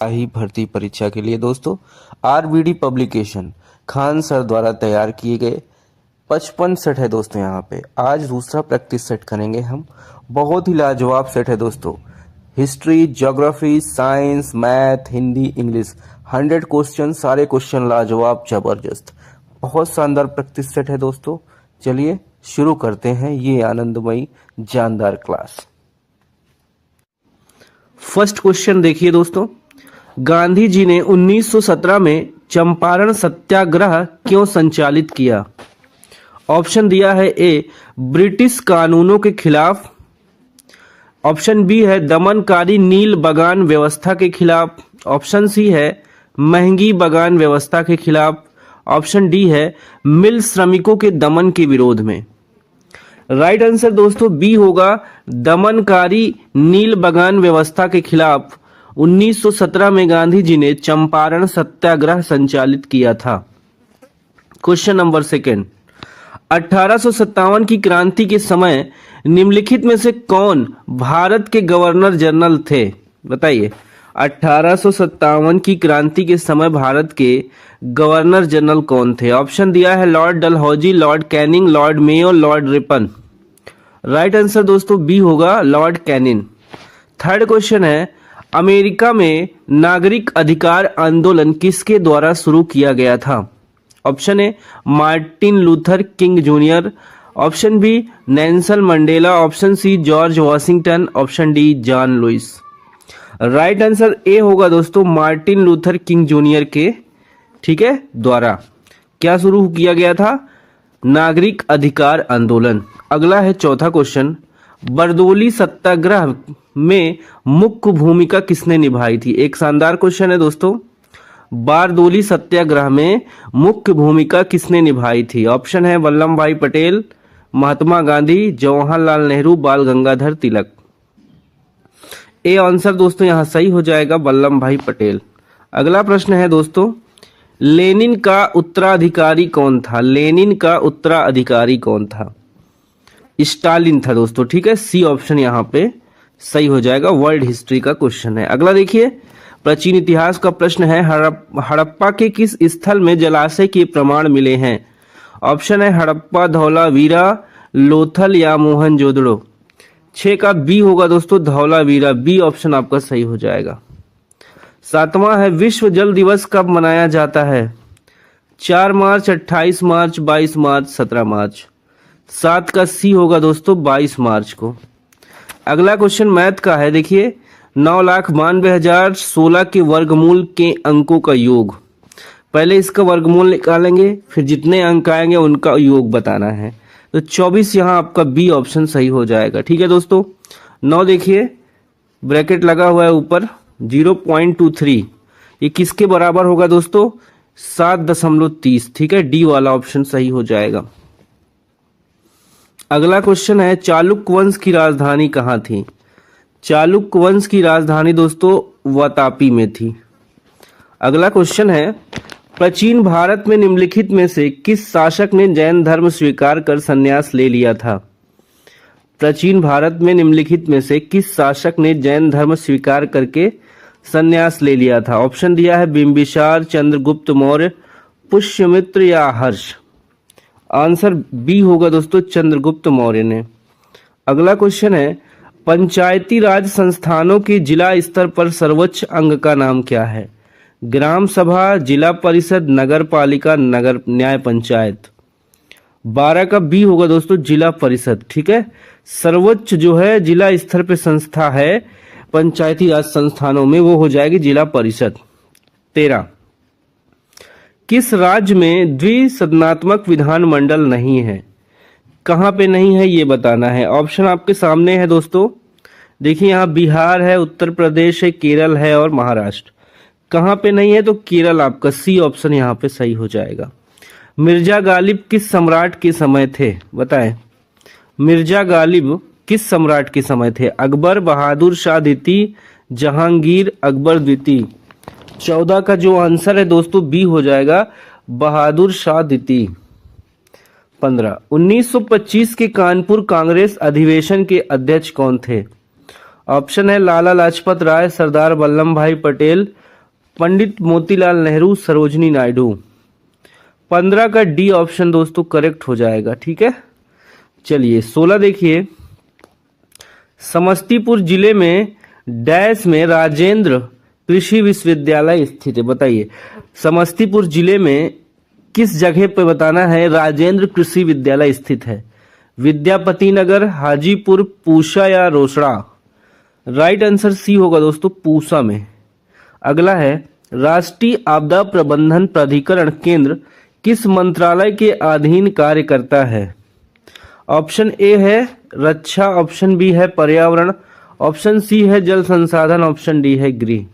ही भर्ती परीक्षा के लिए दोस्तों आरबीडी पब्लिकेशन खान सर द्वारा तैयार किए गए 55 सेट है दोस्तों। यहाँ पे आज दूसरा प्रैक्टिस सेट करेंगे हम। बहुत ही लाजवाब सेट है दोस्तों। History, geography, science, math, Hindi, English 100 question, सारे क्वेश्चन लाजवाब, जबरदस्त, बहुत शानदार प्रैक्टिस सेट है दोस्तों। चलिए शुरू करते हैं ये आनंदमयी जानदार क्लास। फर्स्ट क्वेश्चन देखिए दोस्तों, गांधी जी ने 1917 में चंपारण सत्याग्रह क्यों संचालित किया? ऑप्शन दिया है ए, ब्रिटिश कानूनों के खिलाफ। ऑप्शन बी है दमनकारी नील बगान व्यवस्था के खिलाफ। ऑप्शन सी है महंगी बगान व्यवस्था के खिलाफ। ऑप्शन डी है मिल श्रमिकों के दमन के विरोध में। राइट आंसर दोस्तों बी होगा, दमनकारी नील बगान व्यवस्था के खिलाफ 1917 में गांधी जी ने चंपारण सत्याग्रह संचालित किया था। क्वेश्चन नंबर सेकेंड, 1857 की क्रांति के समय निम्नलिखित में से कौन भारत के गवर्नर जनरल थे? बताइए, 1857 की क्रांति के समय भारत के गवर्नर जनरल कौन थे? ऑप्शन दिया है Lord Dalhousie, Lord Canning, Lord Mayo, Lord Ripon. Right answer दोस्तों बी होगा, लॉर्ड कैनिंग। थर्ड क्वेश्चन है, अमेरिका में नागरिक अधिकार आंदोलन किसके द्वारा शुरू किया गया था? Option A Martin Luther King junior. Option B Nelson Mandela. Option C George Washington. Option D John Lewis. Right answer A होगा दोस्तों, मार्टिन लूथर किंग जूनियर के, ठीक है, द्वारा क्या शुरू किया गया था? नागरिक अधिकार आंदोलन। अगला है चौथा क्वेश्चन, बरदोली सत्याग्रह में मुख्य भूमिका किसने निभाई थी? एक शानदार क्वेश्चन है दोस्तों, बारदोली सत्याग्रह में मुख्य भूमिका किसने निभाई थी? ऑप्शन है वल्लभ भाई पटेल, महात्मा गांधी, जवाहरलाल नेहरू, बाल गंगाधर तिलक। ए आंसर दोस्तों यहां सही हो जाएगा, वल्लभ भाई पटेल। अगला प्रश्न है दोस्तों, लेनिन का उत्तराधिकारी कौन था? लेनिन का उत्तराधिकारी कौन था? स्टालिन था दोस्तों, ठीक है, सी ऑप्शन यहाँ पे सही हो जाएगा। वर्ल्ड हिस्ट्री का क्वेश्चन है। अगला देखिए, प्राचीन इतिहास का प्रश्न है, हड़प्पा के किस स्थल में जलाशय के प्रमाण मिले हैं? ऑप्शन है हड़प्पा, धौलावीरा, लोथल या मोहनजोदड़ो। 6 का बी होगा दोस्तों, धौलावीरा। बी ऑप्शन आपका सही हो जाएगा। सातवां है, विश्व जल दिवस कब मनाया जाता है? 4 मार्च, 28 मार्च, 22 मार्च, 17 मार्च। 7 का सी होगा दोस्तों, 22 मार्च को। अगला क्वेश्चन मैथ का है, देखिए, 9,92,016 के वर्गमूल के अंकों का योग। पहले इसका वर्गमूल निकालेंगे, फिर जितने अंक आएंगे उनका योग बताना है। तो 24 यहाँ आपका बी ऑप्शन सही हो जाएगा, ठीक है दोस्तों। 9 देखिए, ब्रैकेट लगा हुआ है ऊपर, 0.23, ये किसके बराबर होगा दोस्तों? 7.30, ठीक है, डी वाला ऑप्शन सही हो जाएगा। अगला क्वेश्चन है, चालुक्य वंश की राजधानी कहाँ थी? चालुक्य वंश की राजधानी दोस्तों वातापी में थी। अगला क्वेश्चन है, प्राचीन भारत में निम्नलिखित में से किस शासक ने जैन धर्म स्वीकार कर संन्यास ले लिया था? प्राचीन भारत में निम्नलिखित में से किस शासक ने जैन धर्म स्वीकार करके संन्यास ले लिया था? ऑप्शन दिया है बिंबिसार, चंद्रगुप्त मौर्य, पुष्यमित्र या हर्ष। आंसर बी होगा दोस्तों, चंद्रगुप्त मौर्य ने। अगला क्वेश्चन है, पंचायती राज संस्थानों के जिला स्तर पर सर्वोच्च अंग का नाम क्या है? ग्राम सभा, जिला परिषद, नगर पालिका, नगर न्याय पंचायत। 12 का बी होगा दोस्तों, जिला परिषद, ठीक है। सर्वोच्च जो है जिला स्तर पे संस्था है पंचायती राज संस्थानों में, वो हो जाएगी जिला परिषद। 13, किस राज्य में द्विसदनात्मक विधानमंडल नहीं है? कहाँ पे नहीं है ये बताना है। ऑप्शन आपके सामने है दोस्तों, देखिए यहाँ बिहार है, उत्तर प्रदेश है, केरल है और महाराष्ट्र। कहाँ पे नहीं है? तो केरल आपका सी ऑप्शन यहाँ पे सही हो जाएगा। मिर्जा गालिब किस सम्राट के समय थे? बताएं, मिर्जा गालिब किस सम्राट के समय थे? अकबर, बहादुर शाह द्वितीय, जहांगीर, अकबर द्वितीय। 14 का जो आंसर है दोस्तों बी हो जाएगा, बहादुर शाह द्वितीय। 15, 1925 के कानपुर कांग्रेस अधिवेशन के अध्यक्ष कौन थे? ऑप्शन है लाला लाजपत राय, सरदार वल्लभ भाई पटेल, पंडित मोतीलाल नेहरू, सरोजनी नायडू। 15 का डी ऑप्शन दोस्तों करेक्ट हो जाएगा। ठीक है, चलिए 16 देखिए, समस्तीपुर जिले में डैश में राजेंद्र कृषि विश्वविद्यालय स्थित है। बताइए समस्तीपुर जिले में किस जगह पे बताना है राजेंद्र कृषि विद्यालय स्थित है? विद्यापति नगर, हाजीपुर, पूसा या रोसड़ा? राइट आंसर सी होगा दोस्तों, पूसा में। अगला है, राष्ट्रीय आपदा प्रबंधन प्राधिकरण केंद्र किस मंत्रालय के अधीन कार्य करता है? ऑप्शन ए है रक्षा, ऑप्शन बी है पर्यावरण, ऑप्शन सी है जल संसाधन, ऑप्शन डी है गृह।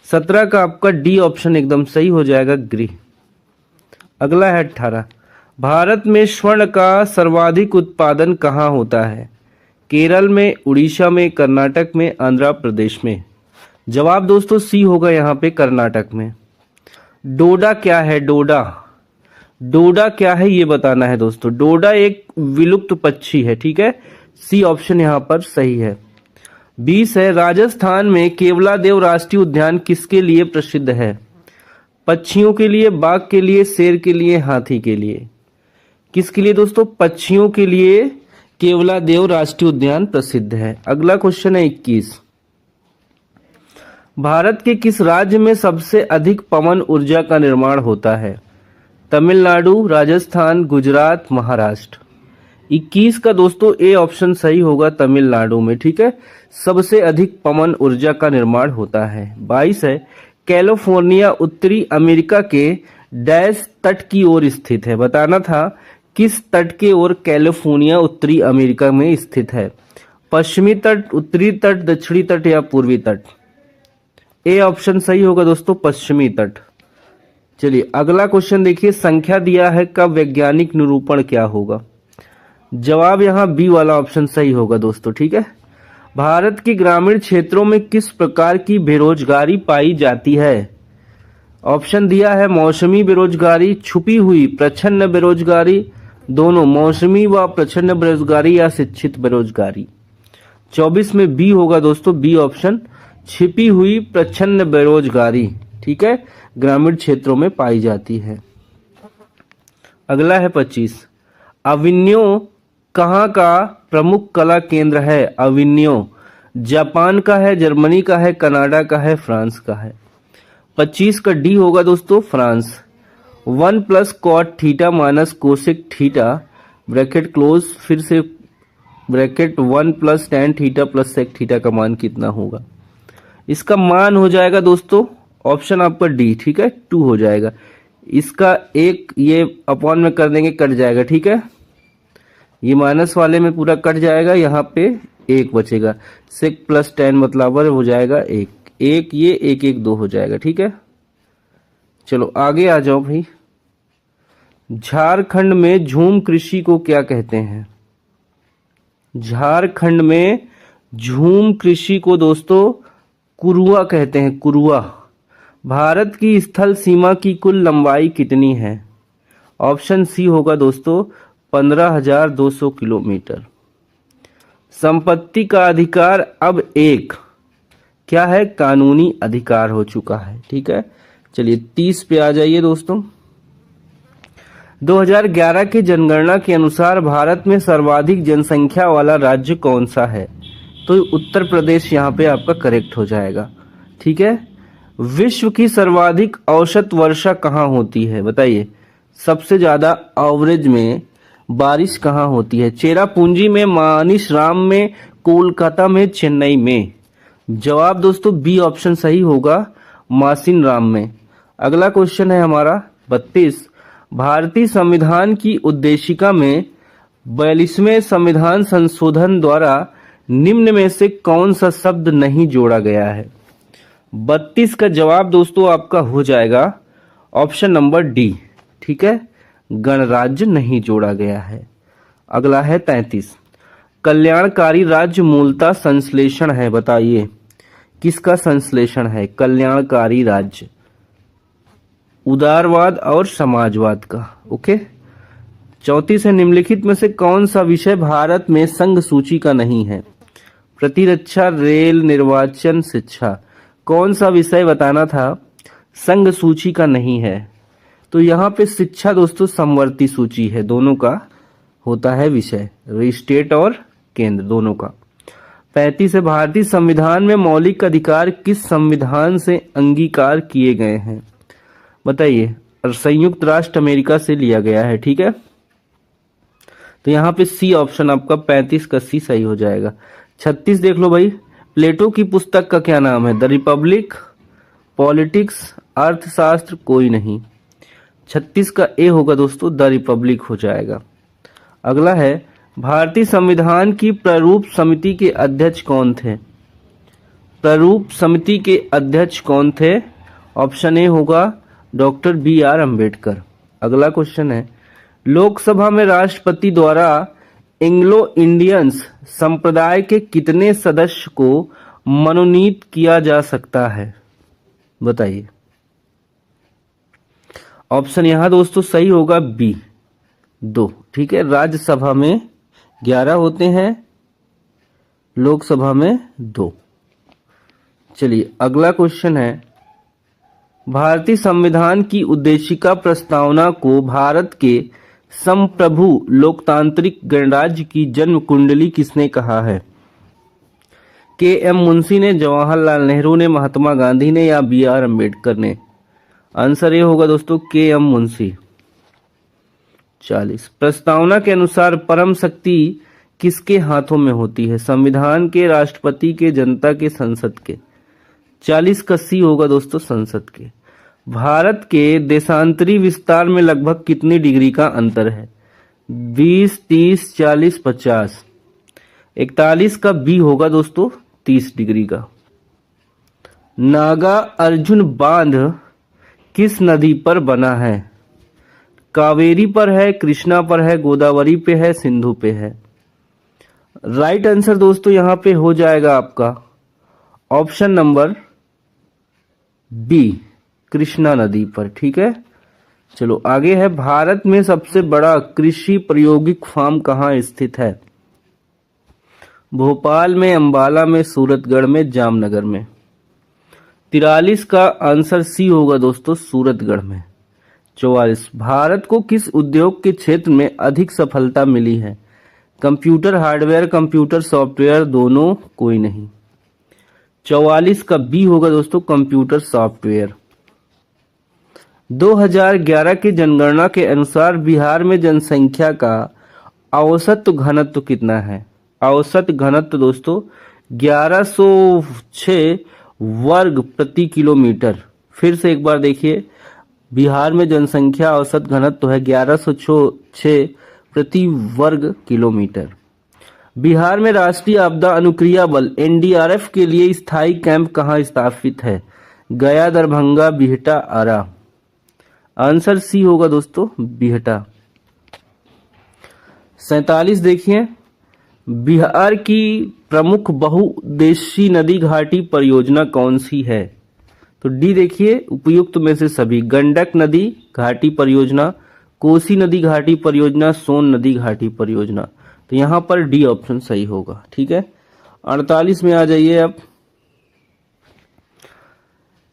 17 का आपका डी ऑप्शन एकदम सही हो जाएगा, गृह। अगला है 18, भारत में स्वर्ण का सर्वाधिक उत्पादन कहाँ होता है? केरल में, उड़ीसा में, कर्नाटक में, आंध्र प्रदेश में? जवाब दोस्तों सी होगा यहाँ पे, कर्नाटक में। डोडा क्या है? डोडा, डोडा क्या है ये बताना है दोस्तों। डोडा एक विलुप्त पक्षी है। ठीक है, सी ऑप्शन यहाँ पर सही है। 20 है, राजस्थान में केवलादेव राष्ट्रीय उद्यान किसके लिए प्रसिद्ध है? पक्षियों के लिए, बाघ के लिए, शेर के लिए, हाथी के लिए? किसके लिए दोस्तों? पक्षियों के लिए केवलादेव राष्ट्रीय उद्यान प्रसिद्ध है। अगला क्वेश्चन है 21, भारत के किस राज्य में सबसे अधिक पवन ऊर्जा का निर्माण होता है? तमिलनाडु, राजस्थान, गुजरात, महाराष्ट्र? 21 का दोस्तों ए ऑप्शन सही होगा, तमिलनाडु में। ठीक है, सबसे अधिक पवन ऊर्जा का निर्माण होता है। 22 है, कैलिफोर्निया उत्तरी अमेरिका के डैश तट की ओर स्थित है। बताना था किस तट के ओर कैलिफोर्निया उत्तरी अमेरिका में स्थित है? पश्चिमी तट, उत्तरी तट, दक्षिणी तट या पूर्वी तट? ए ऑप्शन सही होगा दोस्तों, पश्चिमी तट। चलिए अगला क्वेश्चन देखिए, संख्या दिया है का वैज्ञानिक निरूपण क्या होगा? जवाब यहाँ बी वाला ऑप्शन सही होगा दोस्तों। ठीक है, भारत के ग्रामीण क्षेत्रों में किस प्रकार की बेरोजगारी पाई जाती है? ऑप्शन दिया है मौसमी बेरोजगारी, छुपी हुई, प्रच्छन्न बेरोजगारी, दोनों, मौसमी व प्रच्छन्न बेरोजगारी या शिक्षित बेरोजगारी? 24 में बी होगा दोस्तों, बी ऑप्शन, छिपी हुई प्रच्छन्न बेरोजगारी। ठीक है, ग्रामीण क्षेत्रों में पाई जाती है। अगला है 25, अविन्यो कहाँ का प्रमुख कला केंद्र है? अविन्यो जापान का है, जर्मनी का है, कनाडा का है, फ्रांस का है? 25 का डी होगा दोस्तों, France. 1 plus cot theta minus cosec theta bracket close, फिर से bracket 1 plus tan theta plus sec theta का मान कितना होगा? इसका मान हो जाएगा दोस्तों ऑप्शन आपका डी। ठीक है, 2 हो जाएगा। इसका एक ये अपॉन में कर देंगे, कट जाएगा। ठीक है, ये माइनस वाले में पूरा कट जाएगा, यहाँ पे 1 बचेगा। सेक प्लस टेन मतलब हो जाएगा 1, ये 1 1 2 हो जाएगा। ठीक है, चलो आगे आ जाओ भाई। झारखंड में झूम कृषि को क्या कहते हैं? झारखंड में झूम कृषि को दोस्तों कुरुआ कहते हैं, कुरुआ। भारत की स्थल सीमा की कुल लंबाई कितनी है? ऑप्शन सी होगा दोस्तों, 15,200 किलोमीटर। संपत्ति का अधिकार अब एक क्या है? कानूनी अधिकार हो चुका है। ठीक है, चलिए 30 पे आ जाइए दोस्तों। 2011 की जनगणना के अनुसार भारत में सर्वाधिक जनसंख्या वाला राज्य कौन सा है? तो उत्तर प्रदेश यहाँ पे आपका करेक्ट हो जाएगा। ठीक है, विश्व की सर्वाधिक औसत वर्षा कहाँ होती है? बताइए, सबसे ज्यादा एवरेज में बारिश कहाँ होती है? चेरापूंजी में, मानिसराम में, कोलकाता में, चेन्नई में? जवाब दोस्तों बी ऑप्शन सही होगा, मासिनराम में। अगला क्वेश्चन है हमारा 32, भारतीय संविधान की उद्देशिका में 42वें संविधान संशोधन द्वारा निम्न में से कौन सा शब्द नहीं जोड़ा गया है? 32 का जवाब दोस्तों आपका हो जाएगा ऑप्शन नंबर डी। ठीक है, गणराज्य नहीं जोड़ा गया है। अगला है 33, कल्याणकारी राज्य मूलतः संश्लेषण है। बताइए किसका संश्लेषण है? कल्याणकारी राज्य, उदारवाद और समाजवाद का। ओके, 34 है, निम्नलिखित में से कौन सा विषय भारत में संघ सूची का नहीं है? प्रतिरक्षा, रेल, निर्वाचन, शिक्षा? कौन सा विषय बताना था संघ सूची का नहीं है। तो यहाँ पे शिक्षा दोस्तों समवर्ती सूची है, दोनों का होता है विषय, स्टेट और केंद्र दोनों का। 35 है, भारतीय संविधान में मौलिक अधिकार किस संविधान से अंगीकार किए गए हैं? बताइए। संयुक्त राष्ट्र अमेरिका से लिया गया है, ठीक है। तो यहाँ पे सी ऑप्शन आपका 35 का सी सही हो जाएगा। 36 देख लो भाई, प्लेटो की पुस्तक का क्या नाम है? द रिपब्लिक, पॉलिटिक्स, अर्थशास्त्र, कोई नहीं। 36 का ए होगा दोस्तों, द रिपब्लिक हो जाएगा। अगला है, भारतीय संविधान की प्रारूप समिति के अध्यक्ष कौन थे? प्रारूप समिति के अध्यक्ष कौन थे? ऑप्शन ए होगा डॉक्टर बी आर अम्बेडकर। अगला क्वेश्चन है, लोकसभा में राष्ट्रपति द्वारा एंग्लो इंडियंस संप्रदाय के कितने सदस्य को मनोनीत किया जा सकता है? बताइए। ऑप्शन यहां दोस्तों सही होगा बी, 2, ठीक है। राज्यसभा में 11 होते हैं, लोकसभा में 2। चलिए अगला क्वेश्चन है, भारतीय संविधान की उद्देशिका प्रस्तावना को भारत के संप्रभु लोकतांत्रिक गणराज्य की जन्म कुंडली किसने कहा है? के एम मुंशी ने, जवाहरलाल नेहरू ने, महात्मा गांधी ने या बी आर अम्बेडकर ने? आंसर ये होगा दोस्तों के एम मुंशी। 40, प्रस्तावना के अनुसार परम शक्ति किसके हाथों में होती है? संविधान के, राष्ट्रपति के, जनता के, संसद के? 40 का सी होगा दोस्तों संसद के। भारत के देशांतरी विस्तार में लगभग कितनी डिग्री का अंतर है? 20, 30, 40, 50? 41 का बी होगा दोस्तों 30 डिग्री का। नागा अर्जुन बांध किस नदी पर बना है? कावेरी पर है, कृष्णा पर है, गोदावरी पे है, सिंधु पे है? राइट आंसर दोस्तों यहां पे हो जाएगा आपका ऑप्शन नंबर बी, कृष्णा नदी पर, ठीक है। चलो आगे है, भारत में सबसे बड़ा कृषि प्रायोगिक फार्म कहाँ स्थित है? भोपाल में, अंबाला में, सूरतगढ़ में, जामनगर में? 43 का आंसर सी होगा दोस्तों सूरतगढ़ में। 44, भारत को किस उद्योग के क्षेत्र में अधिक सफलता मिली है? कंप्यूटर हार्डवेयर, कंप्यूटर सॉफ्टवेयर, दोनों, कोई नहीं? 44 का बी होगा दोस्तों कंप्यूटर सॉफ्टवेयर। 2011 की जनगणना के अनुसार बिहार में जनसंख्या का औसत घनत्व कितना है? औसत घनत्व दोस्तों 1106 वर्ग प्रति किलोमीटर। फिर से एक बार देखिए, बिहार में जनसंख्या औसत घनत्व है 1106 प्रति वर्ग किलोमीटर। बिहार में राष्ट्रीय आपदा अनुक्रिया बल एनडीआरएफ के लिए स्थायी कैंप कहाँ स्थापित है? गया, दरभंगा, बिहटा, आरा? आंसर सी होगा दोस्तों बिहटा। 47 देखिए, बिहार की प्रमुख बहुउद्देशीय नदी घाटी परियोजना कौन सी है? तो डी देखिए, उपयुक्त में से सभी, गंडक नदी घाटी परियोजना, कोसी नदी घाटी परियोजना, सोन नदी घाटी परियोजना। तो यहां पर डी ऑप्शन सही होगा, ठीक है। 48 में आ जाइए अब,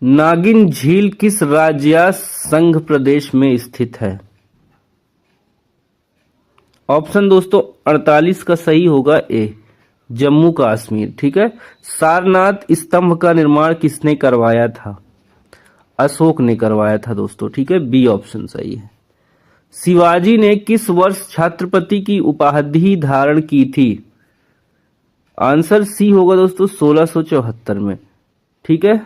नागिन झील किस राज्य संघ प्रदेश में स्थित है? ऑप्शन दोस्तों 48 का सही होगा ए, जम्मू कश्मीर, ठीक है। सारनाथ स्तंभ का निर्माण किसने करवाया था? अशोक ने करवाया था दोस्तों, ठीक है, बी ऑप्शन सही है। शिवाजी ने किस वर्ष छत्रपति की उपाधि धारण की थी? आंसर सी होगा दोस्तों 1674 में, ठीक है।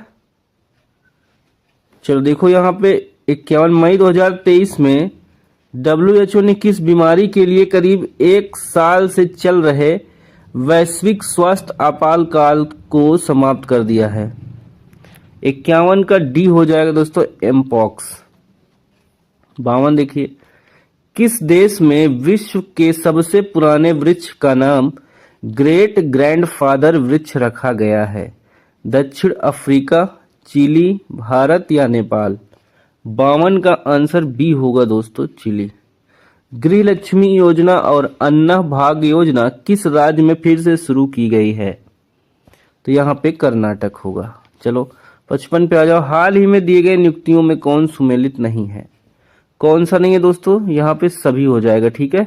चलो देखो यहां पे 51 मई 2023 में WHO ने किस बीमारी के लिए करीब 1 साल से चल रहे वैश्विक स्वास्थ्य आपातकाल को समाप्त कर दिया है? 51 का डी हो जाएगा दोस्तों एमपॉक्स। 52 देखिए, किस देश में विश्व के सबसे पुराने वृक्ष का नाम ग्रेट ग्रैंडफादर वृक्ष रखा गया है? दक्षिण अफ्रीका, चिली, भारत या नेपाल? 52 का आंसर बी होगा दोस्तों चिली। गृह लक्ष्मी योजना और अन्ना भाग्य योजना किस राज्य में फिर से शुरू की गई है? तो यहाँ पे कर्नाटक होगा। चलो 55 पे आ जाओ। हाल ही में दिए गए नियुक्तियों में कौन सुमेलित नहीं है? कौन सा नहीं है दोस्तों? यहाँ पे सभी हो जाएगा, ठीक है।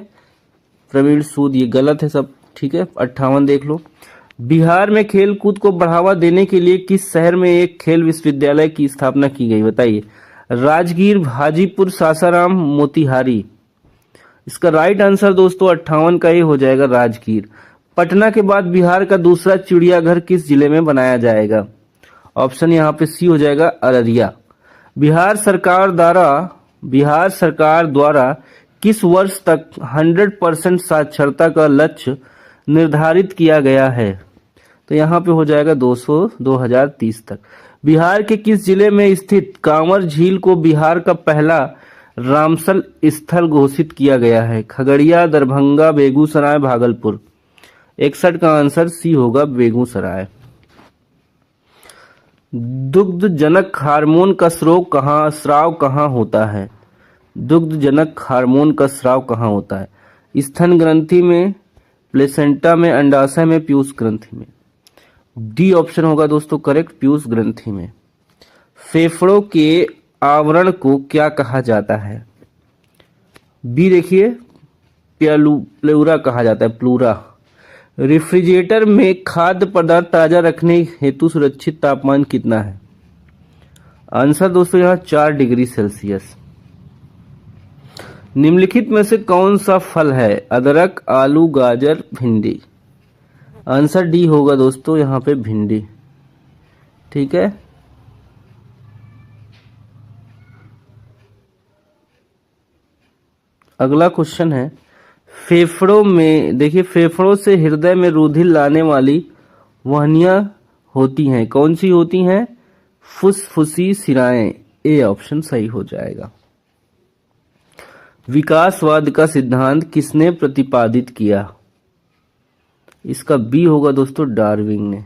प्रवीण सूद, ये गलत है सब, ठीक है। 58 देख लो। बिहार में खेल कूद को बढ़ावा देने के लिए किस शहर में एक खेल विश्वविद्यालय की स्थापना की गई? बताइए। राजगीर, हाजीपुर, सासाराम, मोतिहारी। इसका राइट आंसर दोस्तों 58 का ही हो जाएगा, राजगीर। पटना के बाद बिहार का दूसरा चिड़ियाघर किस जिले में बनाया जाएगा? ऑप्शन यहाँ पे सी हो जाएगा, अररिया। बिहार सरकार द्वारा किस वर्ष तक 100% साक्षरता का लक्ष्य निर्धारित किया गया है? तो यहाँ पे हो जाएगा 2030 तक। बिहार के किस जिले में स्थित कांवर झील को बिहार का पहला रामसल स्थल घोषित किया गया है? खगड़िया, दरभंगा, बेगूसराय, भागलपुर। 61 का आंसर सी होगा, बेगूसराय। दुग्धजनक हार्मोन का स्राव कहाँ होता है? दुग्धजनक हार्मोन का स्राव कहाँ होता है? स्तन ग्रंथि में, प्लेसेंटा में, अंडाशय में, पीयूष ग्रंथि में। डी ऑप्शन होगा दोस्तों करेक्ट, पीयूष ग्रंथि में। फेफड़ों के आवरण को क्या कहा जाता है? बी देखिए, प्लूरा कहा जाता है, प्लूरा। रेफ्रिजरेटर में खाद्य पदार्थ ताजा रखने हेतु सुरक्षित तापमान कितना है? आंसर दोस्तों यहाँ 4 डिग्री सेल्सियस। निम्नलिखित में से कौन सा फल है? अदरक, आलू, गाजर, भिंडी। आंसर डी होगा दोस्तों यहाँ पे, भिंडी, ठीक है। अगला क्वेश्चन है, फेफड़ों में देखिए, फेफड़ों से हृदय में रुधिर लाने वाली वाहिनियां होती हैं, कौन सी होती हैं? फुसफुसी शिराएं। ए ऑप्शन सही हो जाएगा। विकासवाद का सिद्धांत किसने प्रतिपादित किया? इसका बी होगा दोस्तों, डार्विन ने।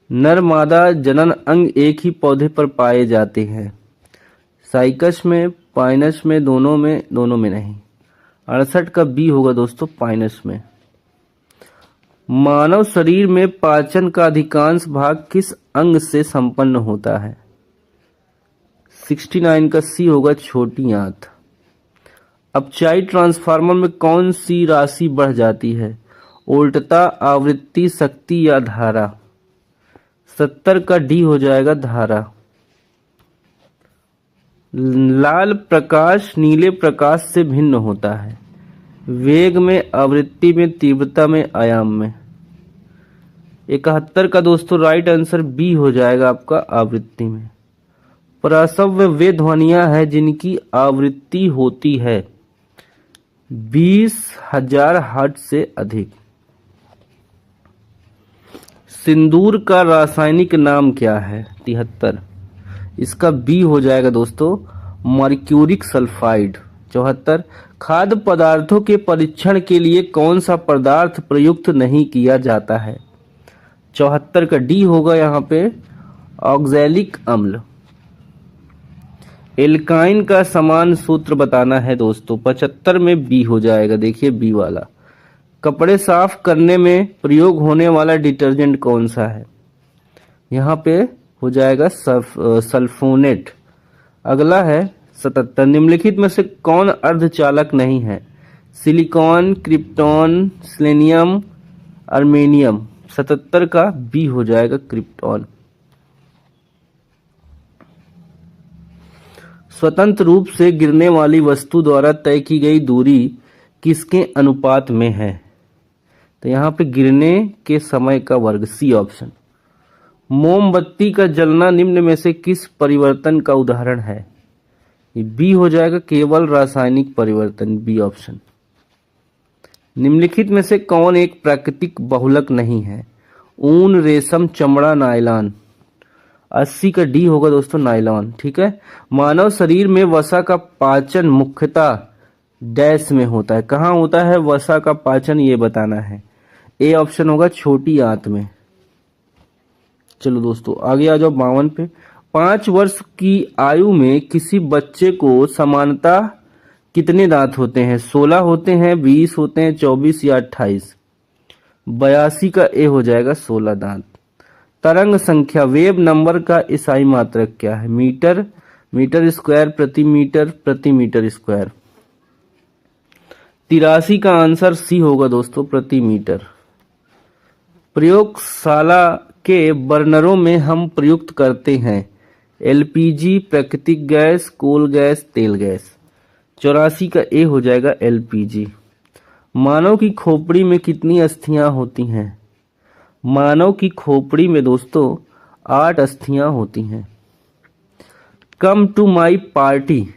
नर मादा जनन अंग एक ही पौधे पर पाए जाते हैं? साइकस में, पाइनस में, दोनों में नहीं। 68 का बी होगा दोस्तों, पाइनस में। मानव शरीर में पाचन का अधिकांश भाग किस अंग से संपन्न होता है? 69 का सी होगा, छोटी आंत। अपचाई ट्रांसफार्मर में कौन सी राशि बढ़ जाती है? उल्टता, आवृत्ति, शक्ति या धारा? 70 का डी हो जाएगा, धारा। लाल प्रकाश नीले प्रकाश से भिन्न होता है? वेग में, आवृत्ति में, तीव्रता में, आयाम में। 71 का दोस्तों राइट आंसर बी हो जाएगा आपका, आवृत्ति में। प्रासव्य वे ध्वनियां हैं जिनकी आवृत्ति होती है 20,000 हर्ट्ज से अधिक। सिंदूर का रासायनिक नाम क्या है? 73। इसका बी हो जाएगा दोस्तों, मर्क्यूरिक सल्फाइड। 74। खाद्य पदार्थों के परीक्षण के लिए कौन सा पदार्थ प्रयुक्त नहीं किया जाता है? 74 का डी होगा यहाँ पे, ऑक्सैलिक अम्ल। एल्काइन का समान सूत्र बताना है दोस्तों। 75 में बी हो जाएगा, देखिए बी वाला। कपड़े साफ करने में प्रयोग होने वाला डिटर्जेंट कौन सा है? यहाँ पे हो जाएगा सल्फोनेट। अगला है 77। निम्नलिखित में से कौन अर्धचालक नहीं है? Silicon, krypton, selenium, अर्मेनियम। 77 का बी हो जाएगा, क्रिप्टॉन। स्वतंत्र रूप से गिरने वाली वस्तु द्वारा तय की गई दूरी किसके अनुपात में है? तो यहाँ पे गिरने के समय का वर्ग, सी ऑप्शन। मोमबत्ती का जलना निम्न में से किस परिवर्तन का उदाहरण है? ये बी हो जाएगा, केवल रासायनिक परिवर्तन, बी ऑप्शन। निम्नलिखित में से कौन एक प्राकृतिक बहुलक नहीं है? ऊन, रेशम, चमड़ा, नायलॉन। 80 का डी होगा दोस्तों, नायलॉन, ठीक है। मानव शरीर में वसा का पाचन मुख्यतः डैश में होता है, कहाँ होता है वसा का पाचन, ये बताना है। ए ऑप्शन होगा, छोटी आंत में। चलो दोस्तों आगे आ जाओ 52 पे। 5 वर्ष की आयु में किसी बच्चे को सामान्यतः कितने दांत होते हैं? 16 होते हैं, 20 होते हैं, 24 या 28। 82 का ए हो जाएगा, 16 दांत। तरंग संख्या वेव नंबर का ईसाई मात्रक क्या है? मीटर, मीटर स्क्वायर प्रति मीटर स्क्वायर। 83 का आंसर सी होगा दोस्तों, प्रति मीटर। प्रयोगशाला के बर्नरों में हम प्रयुक्त करते हैं एलपीजी, प्राकृतिक गैस, कोल गैस, तेल गैस। 84 का ए हो जाएगा एलपीजी। मानव की खोपड़ी में कितनी अस्थियां होती हैं? मानव की खोपड़ी में दोस्तों 8 अस्थियां होती हैं। Come to my party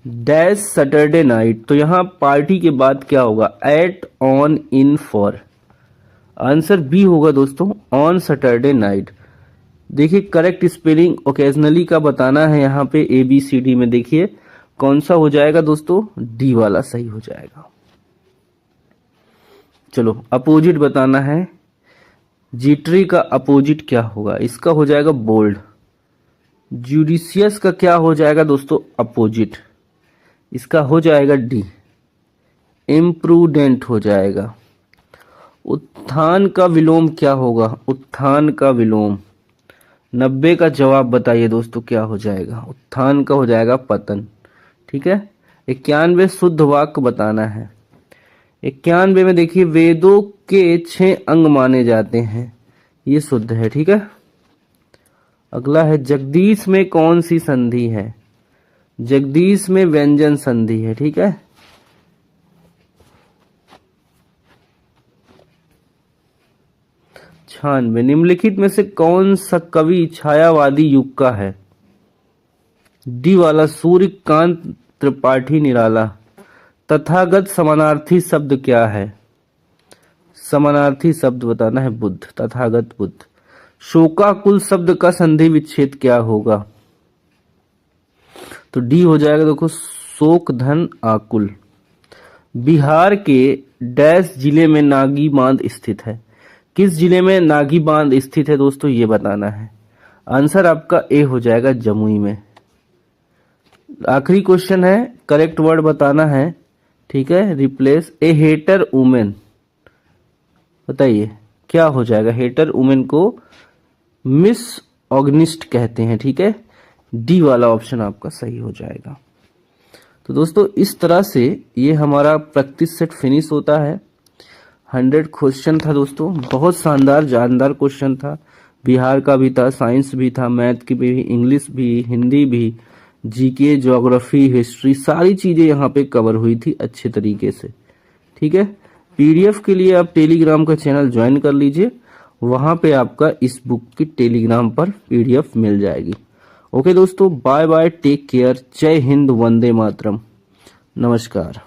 dash Saturday night, तो यहां पार्टी के बाद क्या होगा? At, on, in, for. Answer B होगा दोस्तों, ऑन सैटरडे नाइट। देखिए करेक्ट स्पेलिंग ओकेजनली का बताना है यहाँ पे ABCD में। देखिए कौन सा हो जाएगा दोस्तों? डी वाला सही हो जाएगा। चलो अपोजिट बताना है। जीटरी का अपोजिट क्या होगा? इसका हो जाएगा बोल्ड। जुडिशियस का क्या हो जाएगा दोस्तों? अपोजिट। इसका हो जाएगा डी, इम्प्रूडेंट हो जाएगा। उत्थान का विलोम क्या होगा? उत्थान का विलोम 90 का जवाब बताइए दोस्तों क्या हो जाएगा? उत्थान का हो जाएगा पतन। ठीक है। 91 शुद्ध वाक्य बताना है। 91 में देखिए वेदों के 6 अंग माने जाते हैं, ये शुद्ध है। ठीक है। अगला है जगदीश में कौन सी संधि है? जगदीश में व्यंजन संधि है। ठीक है। छानवे निम्नलिखित में से कौन सा कवि छायावादी युग का है? डी वाला सूर्यकांत त्रिपाठी निराला। तथागत समानार्थी शब्द क्या है? समानार्थी शब्द बताना है बुद्ध, तथागत बुद्ध। शोकाकुल शब्द का संधि विच्छेद क्या होगा? तो डी हो जाएगा देखो, शोक धन आकुल। बिहार के डैश जिले में नागी बांध स्थित है? किस जिले में नागी बांध स्थित है दोस्तों, ये बताना है। आंसर आपका ए हो जाएगा, जमुई में। आखिरी क्वेश्चन है, करेक्ट वर्ड बताना है। ठीक है। रिप्लेस ए हेटर वुमेन, बताइए क्या हो जाएगा? हेटर वुमेन को मिस ऑगनिस्ट कहते हैं। ठीक है। डी वाला ऑप्शन आपका सही हो जाएगा। तो दोस्तों इस तरह से ये हमारा प्रैक्टिस सेट फिनिश होता है। 100 क्वेश्चन था दोस्तों, बहुत शानदार जानदार क्वेश्चन था। बिहार का भी था, साइंस भी था, मैथ की भी, इंग्लिश भी, हिंदी भी, जीके, ज्योग्राफी, हिस्ट्री, सारी चीजें यहाँ पे कवर हुई थी अच्छे तरीके से। ठीक है। PDF के लिए आप टेलीग्राम का चैनल ज्वाइन कर लीजिए, वहां पे आपका इस बुक की टेलीग्राम पर PDF मिल जाएगी। ओके दोस्तों, बाय बाय, टेक केयर, जय हिंद, वंदे मातरम, नमस्कार।